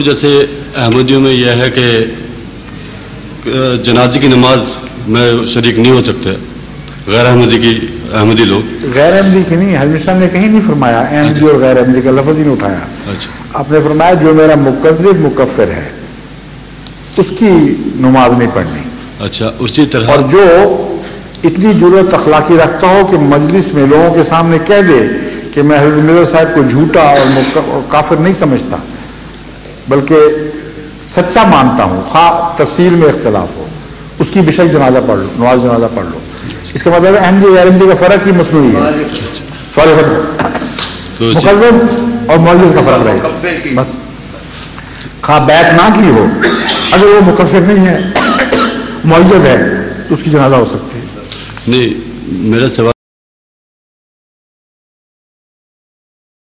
جیسے احمدیوں میں یہ ہے کہ جنازے کی نماز میں شریک نہیں ہو سکتے غیر احمدی لوگ. غیر احمدی کی نہیں، حضرت صاحب نے کہیں نہیں فرمایا احمدی اور غیر احمدی کا لفظ ہی نہیں اٹھایا. آپ نے فرمایا جو میرا مکذب مکفر ہے اس کی نماز نہیں پڑھنی. اچھا اسی طرح اور جو اتنی جرأت اخلاقی رکھتا ہو کہ مجلس میں لوگوں کے سامنے کہہ دے کہ میں حضرت مرزا صاحب کو جھوٹا اور کافر نہیں سمجھتا بلکہ سچا مانتا ہوں، خواہ تفصیل میں اختلاف ہو، اس کی بشک جنازہ پڑھ لو، نماز جنازہ پڑھ لو. اس کا مطلب احمدی غیر احمدی کا فرق ہی مصنوعی ہے. مکذب اور معجز کا فرق رہے گا بس. خواہ بیعت نہ کی ہو، اگر وہ مکفر نہیں ہے معجز ہے تو اس کی جنازہ ہو سکتی ہے. نہیں، میرا سوال